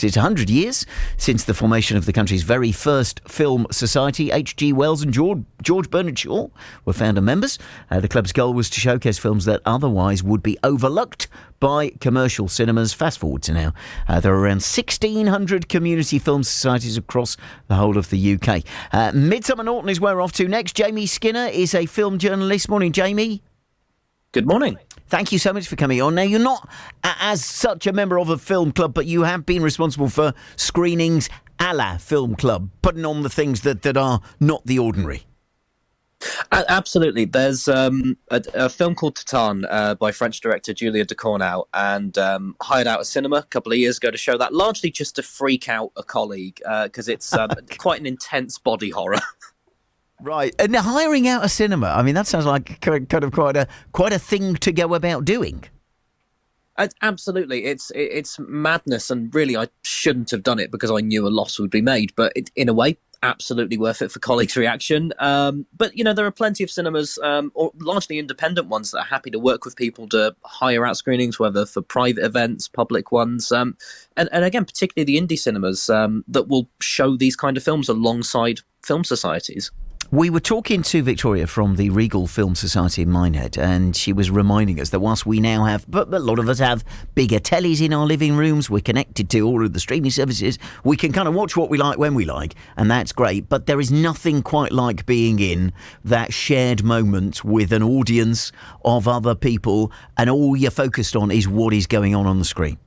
'cause it's 100 years since the formation of the country's very first film society. H.G. Wells and George Bernard Shaw were founder members. The club's goal was to showcase films that otherwise would be overlooked by commercial cinemas. Fast forward to now. There are around 1,600 community film societies across the whole of the UK. Midsummer Norton is where we're off to next. Jamie Skinner is a film journalist. Morning, Jamie. Good morning. Thank you so much for coming on. Now, you're not as such a member of a film club, but you have been responsible for screenings a la film club, putting on the things that are not the ordinary. Absolutely. There's a film called Titan by French director Julia Ducournau, and hired out a cinema a couple of years ago to show that, largely just to freak out a colleague, because it's quite an intense body horror. Right, and hiring out a cinema, I mean, that sounds like kind of quite a thing to go about doing. Absolutely, it's madness, and really I shouldn't have done it because I knew a loss would be made, but in a way, absolutely worth it for colleagues' reaction. But, there are plenty of cinemas, or largely independent ones, that are happy to work with people to hire out screenings, whether for private events, public ones, and again, particularly the indie cinemas that will show these kind of films alongside film societies. We were talking to Victoria from the Regal Film Society in Minehead, and she was reminding us that whilst we now have, but a lot of us have bigger tellies in our living rooms, we're connected to all of the streaming services, we can kind of watch what we like when we like, and that's great, but there is nothing quite like being in that shared moment with an audience of other people, and all you're focused on is what is going on the screen.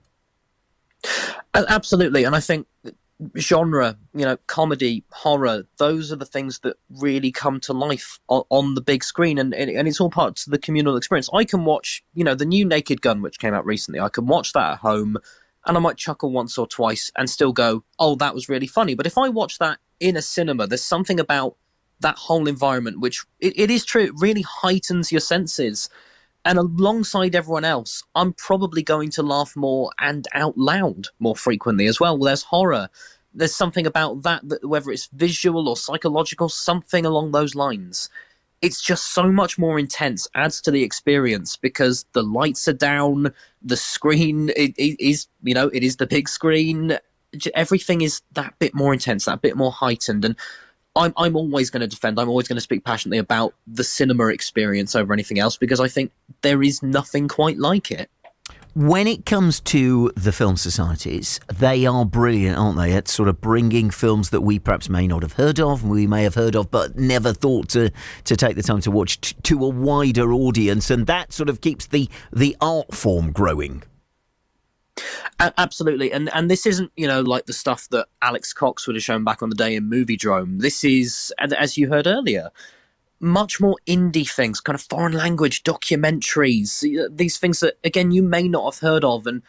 Absolutely, and I think genre, comedy, horror, those are the things that really come to life on the big screen, and it's all part of the communal experience. I can watch, the new Naked Gun, which came out recently, I can watch that at home, and I might chuckle once or twice and still go, oh, that was really funny. But if I watch that in a cinema, there's something about that whole environment which, it is true, it really heightens your senses. And alongside everyone else, I'm probably going to laugh more and out loud more frequently as well. There's horror. There's something about that, whether it's visual or psychological, something along those lines. It's just so much more intense, adds to the experience, because the lights are down, the screen is the big screen. Everything is that bit more intense, that bit more heightened. And I'm always going to defend, I'm always going to speak passionately about the cinema experience over anything else, because I think there is nothing quite like it. When it comes to the film societies, they are brilliant, aren't they, at sort of bringing films that we perhaps may not have heard of, we may have heard of, but never thought to take the time to watch to a wider audience, and that sort of keeps the art form growing. Absolutely, and this isn't, like the stuff that Alex Cox would have shown back on the day in Moviedrome. This is, as you heard earlier, much more indie things, kind of foreign language documentaries, these things that, again, you may not have heard of. And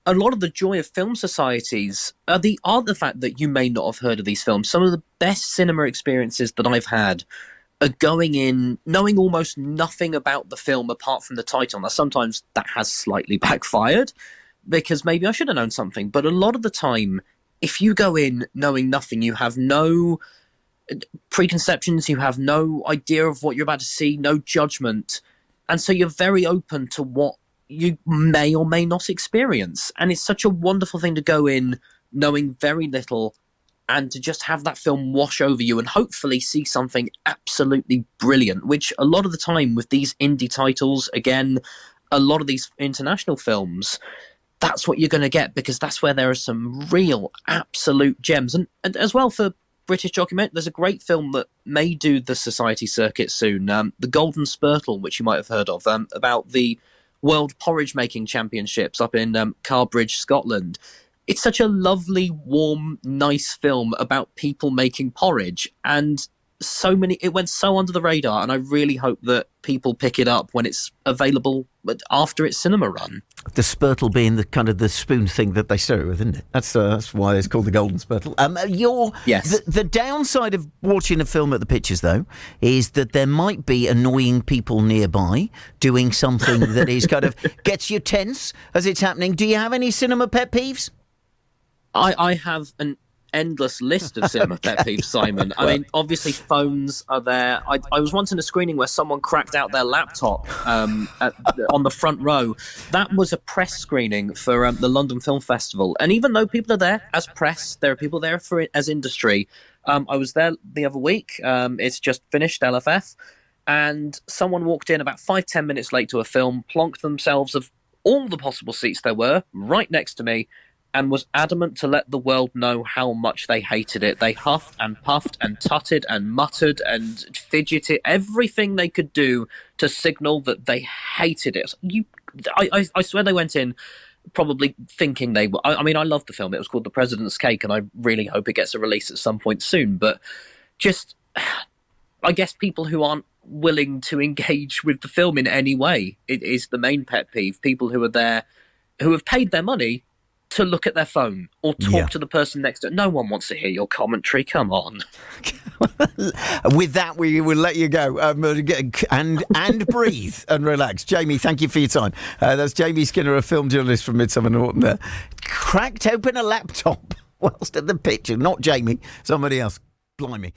a lot of the joy of film societies are the fact that you may not have heard of these films. Some of the best cinema experiences that I've had are going in knowing almost nothing about the film apart from the title. Now, sometimes that has slightly backfired, because maybe I should have known something. But a lot of the time, if you go in knowing nothing, you have no preconceptions, you have no idea of what you're about to see, no judgment. And so you're very open to what you may or may not experience. And it's such a wonderful thing to go in knowing very little and to just have that film wash over you and hopefully see something absolutely brilliant, which a lot of the time with these indie titles, again, a lot of these international films, that's what you're going to get, because that's where there are some real absolute gems. And as well, for British documentary, there's a great film that may do the society circuit soon, the Golden Spurtle, which you might have heard of, about the World Porridge Making Championships up in Carbridge, Scotland. It's such a lovely, warm, nice film about people making porridge, and it went so under the radar, and I really hope that people pick it up when it's available after its cinema run. The spurtle being the kind of the spoon thing that they serve with, isn't it? That's why it's called the Golden Spurtle. Yes. The downside of watching a film at the pictures, though, is that there might be annoying people nearby doing something that is kind of gets you tense as it's happening. Do you have any cinema pet peeves? I have an endless list of cinema pet peeves, Simon. I mean, obviously phones are there. I was once in a screening where someone cracked out their laptop on the front row. That was a press screening for the London Film Festival. And even though people are there as press, there are people there as industry. I was there the other week. It's just finished, LFF. And someone walked in about 5-10 minutes late to a film, plonked themselves of all the possible seats there were right next to me, and was adamant to let the world know how much they hated it. They huffed and puffed and tutted and muttered and fidgeted, everything they could do to signal that they hated it. I swear they went in probably thinking they were... I mean, I love the film. It was called The President's Cake, and I really hope it gets a release at some point soon. But just, I guess people who aren't willing to engage with the film in any way, it is the main pet peeve. People who are there, who have paid their money to look at their phone or talk to the person next to it. No one wants to hear your commentary. Come on. With that, we will let you go and breathe and relax. Jamie, thank you for your time. That's Jamie Skinner, a film journalist from Midsummer Norton there. Cracked open a laptop whilst at the picture. Not Jamie, somebody else. Blimey.